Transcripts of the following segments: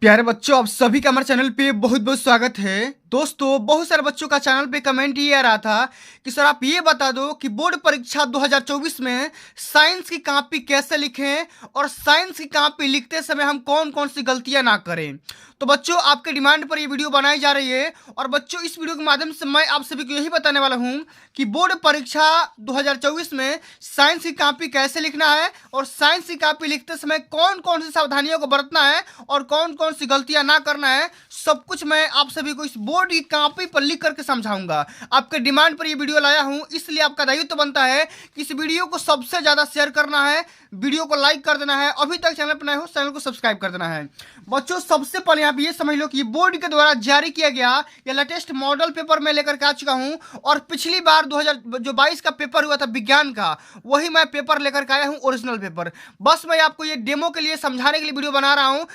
प्यारे बच्चों, आप सभी का हमारे चैनल पे बहुत बहुत स्वागत है। दोस्तों, बहुत सारे बच्चों का चैनल पे कमेंट ये आ रहा था कि सर आप ये बता दो कि बोर्ड परीक्षा 2024 में साइंस की कॉपी कैसे लिखें और साइंस की कॉपी लिखते समय हम कौन कौन सी गलतियां ना करें। तो बच्चों, आपके डिमांड पर ये वीडियो बनाई जा रही है और बच्चों इस वीडियो के माध्यम से मैं आप सभी को यही बताने वाला हूँ कि बोर्ड परीक्षा 2024 में साइंस की कॉपी कैसे लिखना है और साइंस की कॉपी लिखते समय कौन कौन सी सावधानियों को बरतना है और कौन कौन सी गलतियां ना करना है। सब कुछ मैं आप सभी को इस बोर्ड की कॉपी पर लिख करके समझाऊंगा। आपके डिमांड पर ये वीडियो लाया हूं, इसलिए आपका दायित्व तो बनता है कि इस वीडियो को सबसे ज्यादा शेयर करना है, वीडियो को लाइक कर देना है, अभी तक चैनल पर नए हो चैनल को सब्सक्राइब कर देना है। बच्चों, सबसे पहले आप ये समझ लो कि बोर्ड के द्वारा जारी किया गया या लेटेस्ट मॉडल पेपर मैं लेकर के आ चुका हूं और पिछली बार 2022 का पेपर हुआ था विज्ञान का, वही मैं पेपर लेकर के आया हूं, ओरिजिनल पेपर। बस मैं आपको ये डेमो के लिए समझाने के लिए वीडियो बना रहा हूं।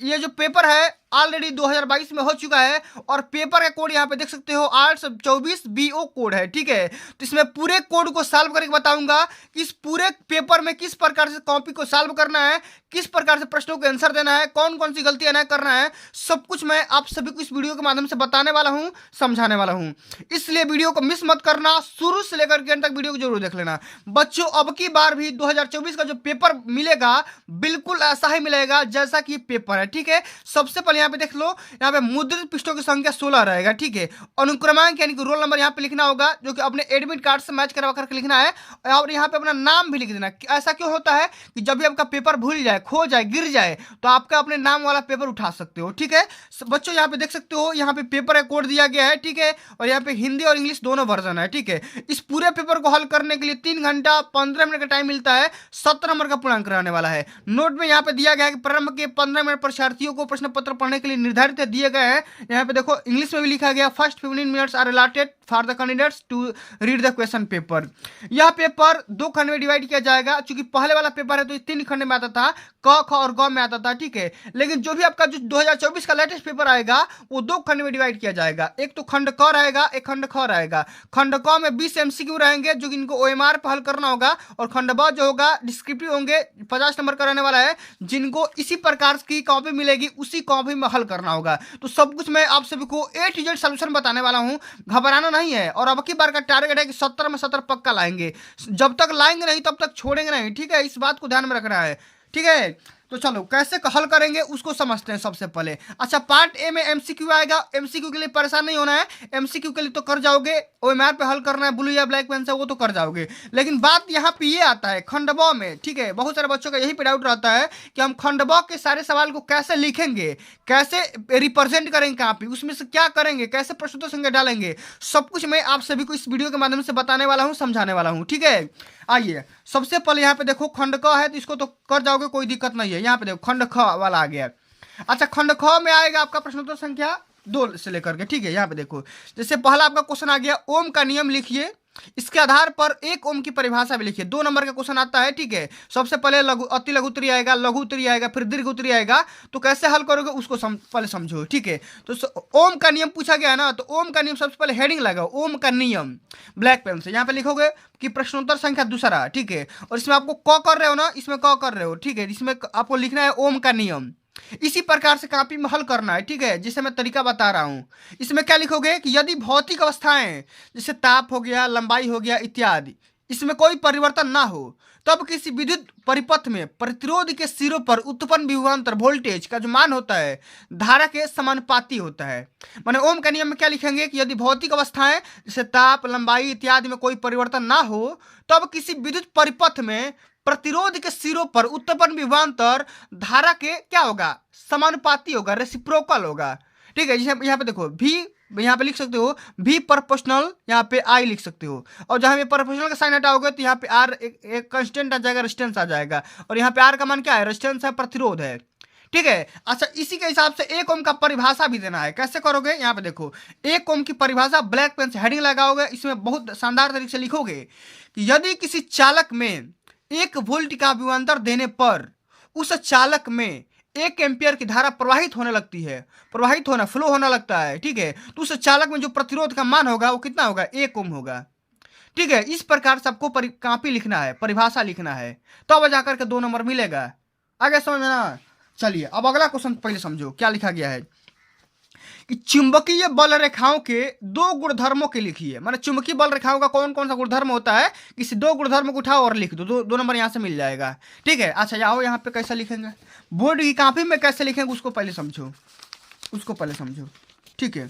ये जो पेपर है ऑलरेडी 2022 में हो चुका है और पेपर का कोड यहाँ पे देख सकते हो 824 BO कोड है। ठीक है, तो इसमें पूरे कोड को सॉल्व करके बताऊंगा कि इस पूरे पेपर में किस प्रकार से कॉपी को सॉल्व करना है, किस प्रकार से प्रश्नों के आंसर देना है, कौन कौन सी गलतियां ना करना है। सब कुछ मैं आप सभी को इस वीडियो के माध्यम से बताने वाला हूं, समझाने वाला हूं। इसलिए वीडियो को मिस मत करना, शुरू से लेकर के अंत तक वीडियो को जरूर देख लेना। बच्चों, अब की बार भी 2024 का जो पेपर मिलेगा बिल्कुल ऐसा ही मिलेगा जैसा कि पेपर है। ठीक है, सबसे पहले यहाँ पे देख लो, यहाँ पे मुद्रित पृष्ठों की संख्या 16 रहेगा। ठीक है, अनुक्रमांक यानी कि रोल नंबर यहाँ पे लिखना होगा जो कि अपने एडमिट कार्ड से मैच करवा करके लिखना है और यहाँ पे अपना नाम भी लिख देना। ऐसा क्यों होता है कि जब भी आपका पेपर भूल जाए, खो जाए, गिर जाए तो आपका अपने नाम वाला पेपर उठा सकते हो। ठीक है बच्चों, यहाँ पे देख सकते हो, यहाँ पे पेपर का कोड दिया गया है। ठीक है, और यहाँ पे हिंदी और इंग्लिश दोनों वर्जन है। ठीक है, इस पूरे पेपर को हल करने के लिए 3 घंटा 15 मिनट का टाइम मिलता है। 17 नंबर का पूर्णांक रहने वाला है। नोट में यहाँ पे दिया गया है कि प्रारंभ के 15 मिनट परीक्षार्थियों को प्रश्न पत्र पढ़ने के लिए निर्धारित दिए गए हैं। यहाँ पे देखो इंग्लिश में भी लिखा गया first 15 minutes are allotted for the candidates to read the question paper. यह पेपर 2 खंड में डिवाइड किया जाएगा। चूंकि पहले वाला पेपर है तो 3 खंड में आता था, क ख और ग में आता था। ठीक है, लेकिन जो भी आपका जो 2024 का लेटेस्ट पेपर आएगा वो 2 खंड में डिवाइड किया जाएगा। एक तो खंड क रहेगा, एक खंड ख रहेगा। खंड क में 20 MCQ रहेंगे जो कि इनको OMR पर हल करना होगा और खंड ब जो होगा डिस्क्रिप्टिव होंगे, 50 नंबर का रहने वाला है, जिनको इसी प्रकार की कॉपी मिलेगी उसी कॉपी में हल करना होगा। तो सब कुछ मैं आप सभी को A to Z सॉल्यूशन बताने वाला हूं, घबराना नहीं है। और अब की बार का टारगेट है कि 70 में 70 पक्का लाएंगे। जब तक लाएंगे नहीं तब तक छोड़ेंगे नहीं। ठीक है, इस बात को ध्यान में रखना है। ठीक है, तो चलो कैसे हल करेंगे उसको समझते हैं सबसे पहले। अच्छा, पार्ट ए में MCQ आएगा। MCQ के लिए परेशान नहीं होना है, MCQ के लिए तो कर जाओगे, OMR पे हल करना है ब्लू या ब्लैक पेन से, वो तो कर जाओगे। लेकिन बात यहाँ पे ये आता है खंड ब में। ठीक है, बहुत सारे बच्चों का यही पे डाउट रहता है कि हम खंड ब के सारे सवाल को कैसे लिखेंगे, कैसे रिप्रेजेंट करेंगे कॉपी, उसमें से क्या करेंगे, कैसे प्रश्नोत्तर संख्या डालेंगे। सब कुछ मैं आप सभी को इस वीडियो के माध्यम से बताने वाला हूँ, समझाने वाला हूँ। ठीक है, आइए सबसे पहले यहाँ पे देखो खंड क है तो इसको तो कर जाओगे, कोई दिक्कत नहीं है। यहाँ पे देखो खंड ख वाला आ गया। अच्छा, खंड ख में आएगा आपका प्रश्नोत्तर संख्या 2 से लेकर के। ठीक है, यहाँ पे देखो जैसे पहला आपका क्वेश्चन आ गया, ओम का नियम लिखिए, इसके आधार पर एक ओम की परिभाषा भी लिखिए। 2 नंबर का क्वेश्चन आता है। ठीक है, सबसे पहले लघु अति लघु उत्तरीय आएगा, लघु उत्तरीय आएगा, फिर दीर्घ उत्तरीय आएगा। तो कैसे हल करोगे उसको पहले समझो। ठीक है, तो ओम का नियम पूछा गया ना, तो ओम का नियम सबसे पहले हेडिंग लगाओ, ओम का नियम ब्लैक पेन से। यहाँ पे लिखोगे कि प्रश्नोत्तर संख्या 2। ठीक है, और इसमें आपको क कर रहे हो ना, इसमें क कर रहे हो। ठीक है, इसमें आपको लिखना है ओम का नियम, इसी प्रकार से कॉपी में हल करना है। ठीक है, जिसे मैं तरीका बता रहा हूं। इसमें क्या लिखोगे कि यदि भौतिक अवस्थाएं जैसे ताप हो गया, लंबाई हो गया इत्यादि, इसमें कोई परिवर्तन ना हो, तब किसी विद्युत परिपथ में प्रतिरोध के सिरों पर उत्पन्न विभवांतर वोल्टेज का जो मान होता है धारा के समानुपाती होता है। माने ओम का नियम में क्या लिखेंगे कि यदि भौतिक अवस्थाएं जैसे ताप, लंबाई इत्यादि में कोई परिवर्तन ना हो, तब किसी विद्युत परिपथ में प्रतिरोध के सिरों पर उत्पन्न विभवांतर धारा के क्या होगा, समानुपाती होगा, रेसिप्रोकल होगा। ठीक है, जैसे यहाँ पे देखो भी, यहाँ पे लिख सकते हो भी प्रोपोर्शनल, यहाँ पे आई लिख सकते हो। और जहां पे प्रोपोर्शनल का साइन हटाओगे तो यहाँ पे आर एक कांस्टेंट आ जाएगा, रेजिस्टेंस आ जाएगा। और यहाँ पे आर का मान क्या है, रेजिस्टेंस है, प्रतिरोध है। ठीक है, अच्छा इसी के हिसाब से एक ओम का परिभाषा भी देना है। कैसे करोगे, यहाँ पे देखो एक ओम की परिभाषा ब्लैक पेन से हेडिंग लगाओगे, इसमें बहुत शानदार तरीके से लिखोगे कि यदि किसी चालक में 1 वोल्ट का विभवांतर देने पर उस चालक में 1 एम्पियर की धारा प्रवाहित होने लगती है, प्रवाहित होना, फ्लो होना लगता है। ठीक है, तो उस चालक में जो प्रतिरोध का मान होगा वो कितना होगा, 1 ओम होगा। ठीक है, इस प्रकार से आपको कॉपी लिखना है, परिभाषा लिखना है, तब जाकर के 2 नंबर मिलेगा। आगे समझना। चलिए अब अगला क्वेश्चन पहले समझो क्या लिखा गया है कि चुंबकीय बल रेखाओं के दो गुणधर्मों के लिखिए। माने चुंबकीय बल रेखाओं का कौन कौन सा गुणधर्म होता है, किसी दो गुणधर्म को उठाओ और लिख दो, दो नंबर यहाँ से मिल जाएगा। ठीक है, अच्छा आओ यहाँ पे कैसे लिखेंगे, बोर्ड की कॉपी में कैसे लिखेंगे उसको पहले समझो, उसको पहले समझो। ठीक है,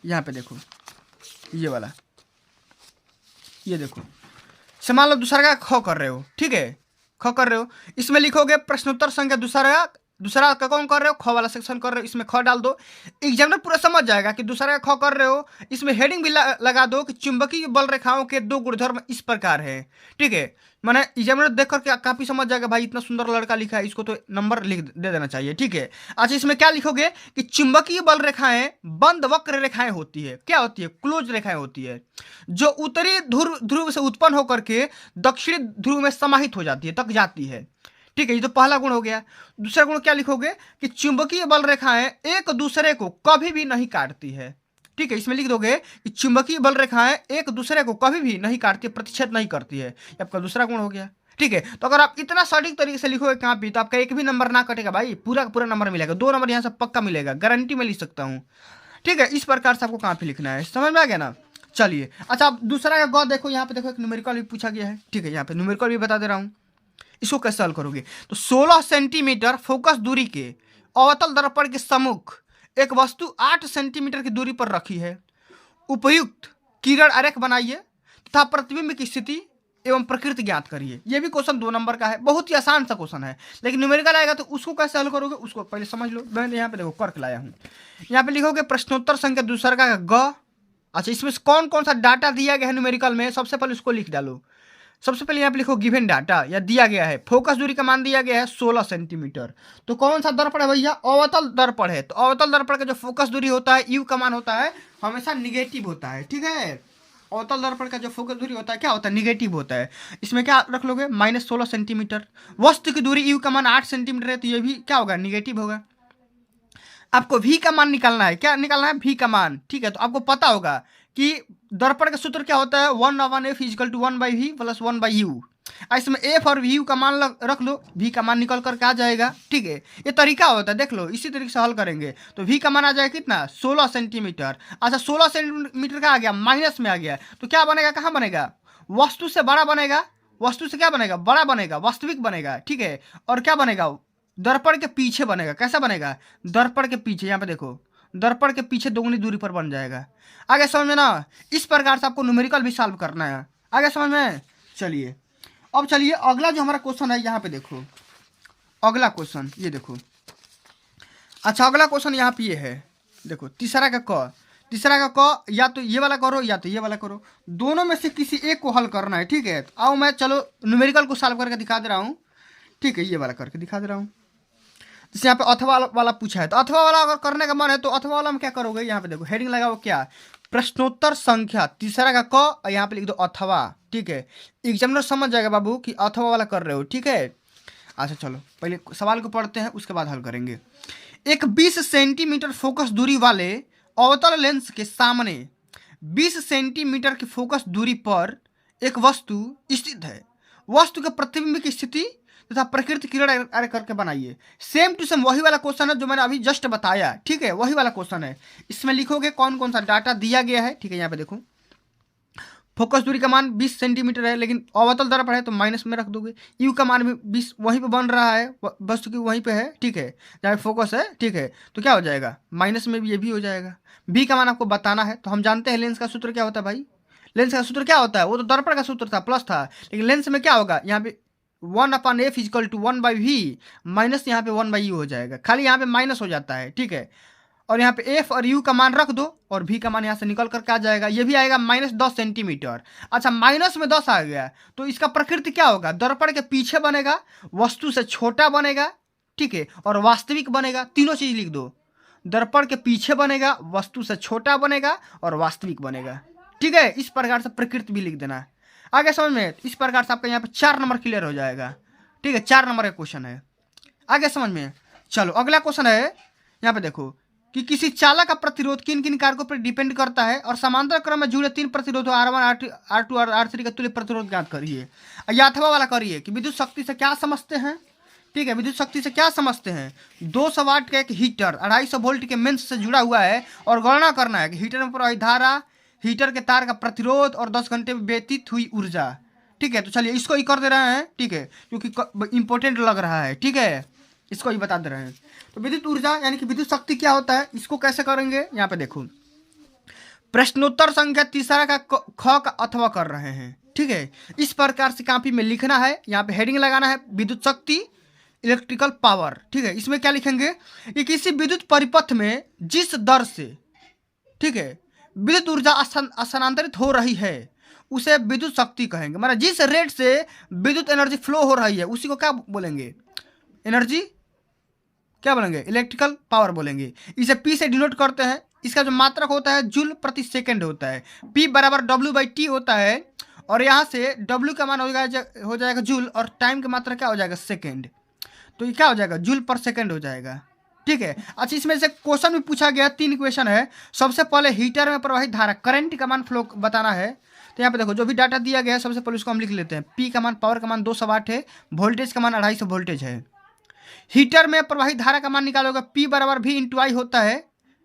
यहाँ पे देखो ये वाला, ये देखो मान लो दूसरा का ख कर रहे हो। ठीक है, ख कर रहे हो, इसमें लिखोगे प्रश्नोत्तर संख्या दूसरा का कौन कर रहे हो, ख वाला सेक्शन कर रहे हो, इसमें ख डाल दो। एग्जामिनर पूरा समझ जाएगा कि दूसरा का ख कर रहे हो। इसमें हेडिंग भी लगा दो कि चुंबकीय बल रेखाओं के दो गुणधर्म इस प्रकार है। ठीक है, मैंने एग्जामिनर देख करके काफी समझ जाएगा भाई इतना सुंदर लड़का लिखा है, इसको तो नंबर लिख दे देना चाहिए। ठीक है, अच्छा इसमें क्या लिखोगे कि चुंबकीय बल रेखाएं बंद वक्र रेखाएं होती है। क्या होती है, क्लोज रेखाएं होती है, जो उत्तरी ध्रुव से उत्पन्न होकर के दक्षिणी ध्रुव में समाहित हो जाती है, तक जाती है। ठीक है, ये तो पहला गुण हो गया। दूसरा गुण क्या लिखोगे कि चुंबकीय बल रेखाएं एक दूसरे को कभी भी नहीं काटती है। ठीक है, इसमें लिख दोगे कि चुंबकीय बल रेखाएं एक दूसरे को कभी भी नहीं काटती, प्रतिच्छेद नहीं करती है। ये आपका दूसरा गुण हो गया। ठीक है, तो अगर आप इतना सटीक तरीके से लिखोगे कहाँ भी तो आपका एक भी नंबर ना कटेगा भाई, पूरा का पूरा नंबर मिलेगा, 2 नंबर यहाँ से पक्का मिलेगा, गारंटी में लिख सकता हूँ। ठीक है, इस प्रकार से आपको कहाँ पे लिखना है, समझ में आ गया ना। चलिए अच्छा आप दूसरा का ग देखो, यहाँ पे देखो एक न्यूमेरिकल भी पूछा गया है। ठीक है, यहाँ पे न्यूमेरिकल भी बता दे रहा हूँ, इसको कैसे हल करोगे। तो 16 सेंटीमीटर फोकस दूरी के अवतल दर्पण के सम्मुख एक वस्तु 8 सेंटीमीटर की दूरी पर रखी है। उपयुक्त किरण आरेख बनाइए तथा प्रतिबिंब की स्थिति एवं प्रकृति ज्ञात करिए। यह भी क्वेश्चन 2 नंबर का है, बहुत ही आसान सा क्वेश्चन है, लेकिन न्यूमेरिकल आएगा तो उसको कैसे हल करोगे उसको पहले समझ लो। मैंने यहाँ पे देखो करके लाया हूँ, यहाँ पे लिखोगे प्रश्नोत्तर संख्या दूसरा का ग। अच्छा इसमें कौन कौन सा डाटा दिया गया है न्यूमेरिकल में, सबसे पहले उसको लिख डालो। सबसे पहले यहाँ पे लिखो गिवन डाटा, या दिया गया है फोकस दूरी का मान दिया गया है 16 सेंटीमीटर। तो कौन सा दर्पण है भैया, अवतल दर्पण है। तो अवतल दर्पण का जो फोकस दूरी होता है, यू का मान होता है हमेशा निगेटिव होता है। ठीक है, अवतल दर्पण का जो फोकस दूरी होता है क्या होता है, निगेटिव होता है। इसमें क्या रख लोगे -16 सेंटीमीटर। वस्तु की दूरी यू का मान 8 सेंटीमीटर है, तो ये भी क्या होगा, निगेटिव होगा। आपको v का मान निकालना है, क्या निकालना है, v का मान। ठीक है, तो आपको पता होगा कि दर्पण का सूत्र क्या होता है, 1/f = 1/v + 1/u। इसमें f और u का मान रख लो, v का मान निकल कर के आ जाएगा। ठीक है, ये तरीका होता है, देख लो इसी तरीके से हल करेंगे। तो v का मान आ जाएगा कितना, 16 सेंटीमीटर। अच्छा 16 सेंटीमीटर का आ गया, माइनस में आ गया, तो क्या बनेगा, कहाँ बनेगा, वस्तु से बड़ा बनेगा, वस्तु से क्या बनेगा, बड़ा बनेगा, वास्तविक बनेगा। ठीक है, और क्या बनेगा, दर्पण के पीछे बनेगा। कैसा बनेगा, दर्पण के पीछे, यहाँ पे देखो दर्पण के पीछे दोगुनी दूरी पर बन जाएगा। आगे समझ में ना, इस प्रकार से आपको न्यूमेरिकल भी सॉल्व करना है, आगे समझ में। चलिए अब चलिए अगला जो हमारा क्वेश्चन है, यहाँ पे देखो अगला क्वेश्चन, ये देखो। अच्छा अगला क्वेश्चन यहाँ पे ये है, देखो तीसरा का क, तीसरा का क या तो ये वाला करो या तो ये वाला करो, दोनों में से किसी एक को हल करना है। ठीक है, तो आओ मैं चलो न्यूमेरिकल को सॉल्व करके दिखा दे रहा हूँ। ठीक है, ये वाला करके दिखा दे रहा हूँ। जैसे यहाँ पे अथवा वाला पूछा है, तो अथवा वाला अगर करने का मन है तो अथवा वाला में क्या करोगे, यहाँ पे देखो हेडिंग लगाओ क्या, प्रश्नोत्तर संख्या तीसरा का क, और यहाँ पे लिख दो अथवा। ठीक है, एग्जामिनर समझ जाएगा बाबू कि अथवा वाला कर रहे हो। ठीक है, अच्छा चलो पहले सवाल को पढ़ते हैं, उसके बाद हल करेंगे। एक 20 सेंटीमीटर फोकस दूरी वाले अवतल लेंस के सामने 20 सेंटीमीटर की फोकस दूरी पर एक वस्तु स्थित है। वस्तु के प्रतिबिंब की स्थिति तथा प्रकृति किरण आरेख करके बनाइए। सेम टू सेम वही वाला क्वेश्चन है जो मैंने अभी जस्ट बताया। ठीक है, वही वाला क्वेश्चन है। इसमें लिखोगे कौन कौन सा डाटा दिया गया है। ठीक है, यहाँ पे देखो फोकस दूरी का मान 20 सेंटीमीटर है, लेकिन अवतल दर्पण है तो माइनस में रख दोगे। यू का मान भी 20 वहीं पे बन रहा है, वस्तु की वहीं पे है। ठीक है, जहाँ फोकस है। ठीक है, तो क्या हो जाएगा, माइनस में भी ये भी हो जाएगा। बी का मान आपको बताना है, तो हम जानते हैं लेंस का सूत्र क्या होता है भाई, लेंस का सूत्र क्या होता है, वो तो दर्पण का सूत्र था प्लस था, लेकिन लेंस में क्या होगा, यहाँ पे 1/f = 1/v माइनस यहाँ पे 1/u हो जाएगा, खाली यहाँ पे माइनस हो जाता है। ठीक है, और यहाँ पे f और u का मान रख दो और v का मान यहाँ से निकल करके आ जाएगा, ये भी आएगा -10 सेंटीमीटर। अच्छा माइनस में 10 आ गया, तो इसका प्रकृति क्या होगा, दर्पण के पीछे बनेगा, वस्तु से छोटा बनेगा। ठीक है, और वास्तविक बनेगा, तीनों चीज लिख दो, दर्पण के पीछे बनेगा, वस्तु से छोटा बनेगा और वास्तविक बनेगा। ठीक है, इस प्रकार से प्रकृति भी लिख देना। आगे समझ में, इस प्रकार से आपका यहाँ पे 4 नंबर क्लियर हो जाएगा। ठीक है, 4 नंबर का क्वेश्चन है, आगे समझ में। चलो अगला क्वेश्चन है, यहाँ पे देखो कि किसी चालक का प्रतिरोध किन किन कारकों पर डिपेंड करता है और समांतर क्रम में जुड़े 3 प्रतिरोधों R1 R2 और R3 का तुल्य प्रतिरोध ज्ञात करिए। या अथवा वाला करिए कि विद्युत शक्ति से क्या समझते हैं, ठीक है, विद्युत शक्ति से क्या समझते हैं? 200 वाट का एक हीटर 250 वोल्ट के मेंस से जुड़ा हुआ है और गणना करना है कि हीटर में प्रवाहित धारा, हीटर के तार का प्रतिरोध और 10 घंटे में व्यतीत हुई ऊर्जा। ठीक है, तो चलिए इसको ही कर दे रहे हैं। ठीक है, क्योंकि इंपॉर्टेंट लग रहा है। ठीक है, इसको ही बता दे रहे हैं। तो विद्युत ऊर्जा यानी कि विद्युत शक्ति क्या होता है, इसको कैसे करेंगे यहाँ पे देखो। प्रश्नोत्तर संख्या तीसरा का ख का अथवा कर रहे हैं। ठीक है, इस प्रकार से कॉपी में लिखना है। यहाँ पे हेडिंग लगाना है विद्युत शक्ति इलेक्ट्रिकल पावर। ठीक है, इसमें क्या लिखेंगे कि किसी विद्युत परिपथ में जिस दर से, ठीक है, विद्युत ऊर्जा स्थानांतरित हो रही है उसे विद्युत शक्ति कहेंगे। मतलब जिस रेट से विद्युत एनर्जी फ्लो हो रही है उसी को क्या बोलेंगे? एनर्जी क्या बोलेंगे? इलेक्ट्रिकल पावर बोलेंगे। इसे पी से डिनोट करते हैं। इसका जो मात्रक होता है जूल प्रति सेकंड होता है। पी बराबर W/T होता है और यहाँ से W का मान हो जाएगा जूल और टाइम की मात्रा क्या हो जाएगा? सेकंड। तो ये क्या हो जाएगा? जूल पर सेकंड हो जाएगा। ठीक है, अच्छा इसमें से क्वेश्चन भी पूछा गया, 3 क्वेश्चन है। सबसे पहले हीटर में प्रवाहित धारा करंट का मान फ्लो बताना है। तो यहाँ पे देखो जो भी डाटा दिया गया है सबसे पहले उसको हम लिख लेते हैं। पी का मान, पावर का मान 200 वाट है, वोल्टेज का मान 250 वोल्टेज है। हीटर में प्रवाहित धारा का मान निकालोगे, पी बराबर V इंटू आई होता है,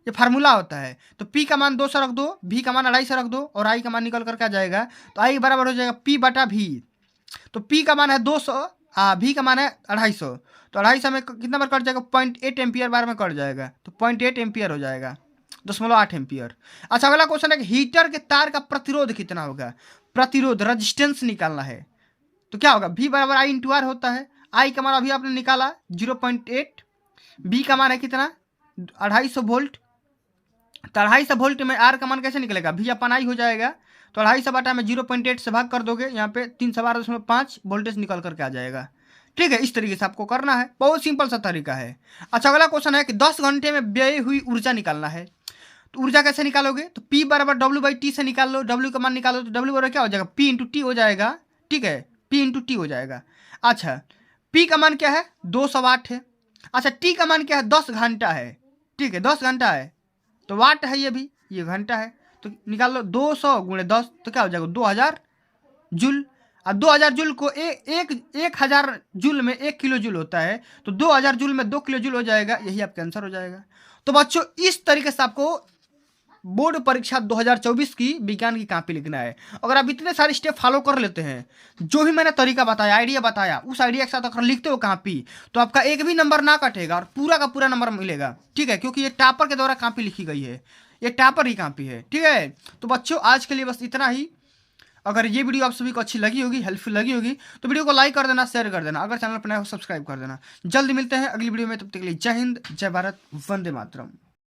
ये फार्मूला होता है। तो पी का मान 200 रख दो, V का मान 250 रख दो और आई का मान निकल करके आ जाएगा। तो आई बराबर हो जाएगा P/V। तो पी का मान है 200, V का मान है 250। तो 250 में कितना बार कट जाएगा? 0.8 एम्पियर बार में कट जाएगा। तो 0.8 एम्पियर हो जाएगा, 0.8 एम्पियर। अच्छा अगला क्वेश्चन है कि हीटर के तार का प्रतिरोध कितना होगा? प्रतिरोध रेजिस्टेंस निकालना है। तो क्या होगा? V बराबर I इंटू आर होता है। आई का मान अभी आपने निकाला 0.8, बी का मान है कितना? 250 वोल्ट। तो 250 वोल्ट में आर का मान कैसे निकलेगा? V अपन आई हो जाएगा। तो 250 बटा में 0.8 से भाग कर दोगे, यहाँ पे 312.5 वोल्टेज निकल करके आ जाएगा। ठीक है, इस तरीके से आपको करना है, बहुत सिंपल सा तरीका है। अच्छा अगला क्वेश्चन है कि 10 घंटे में व्यय हुई ऊर्जा निकालना है। तो ऊर्जा कैसे निकालोगे? तो P बराबर W/T से निकाल लो। W का मान निकालो तो W बराबर क्या हो जाएगा? P इंटू टी हो जाएगा। ठीक है, P इंटू टी हो जाएगा। अच्छा P का मान क्या है? 200 वाट है। अच्छा T का मान क्या है? 10 घंटा है। ठीक है, 10 घंटा है तो वाट है, ये भी ये घंटा है। तो निकाल लो 200 गुणे 10 तो क्या हो जाएगा? 2000 जूल। अब 2000 जूल को 1000 जूल में 1 किलो जूल होता है। तो 2000 जूल में 2 किलो जूल हो जाएगा। यही आपका आंसर हो जाएगा। तो बच्चों इस तरीके से आपको बोर्ड परीक्षा 2024 की विज्ञान की कॉपी लिखना है। अगर आप इतने सारे स्टेप फॉलो कर लेते हैं, जो भी मैंने तरीका बताया, आइडिया बताया, उस आइडिया के साथ अगर लिखते हो कॉपी तो आपका एक भी नंबर ना कटेगा और पूरा का पूरा नंबर मिलेगा। ठीक है, क्योंकि ये टॉपर के द्वारा कॉपी लिखी गई है, ये टॉपर ही कॉपी है। ठीक है, तो बच्चों आज के लिए बस इतना ही। अगर ये वीडियो आप सभी को अच्छी लगी होगी, हेल्पफुल लगी होगी तो वीडियो को लाइक कर देना, शेयर कर देना। अगर चैनल पर नया हो सब्सक्राइब कर देना। जल्दी मिलते हैं अगली वीडियो में, तब तक के लिए जय हिंद, जय भारत, वंदे मातरम।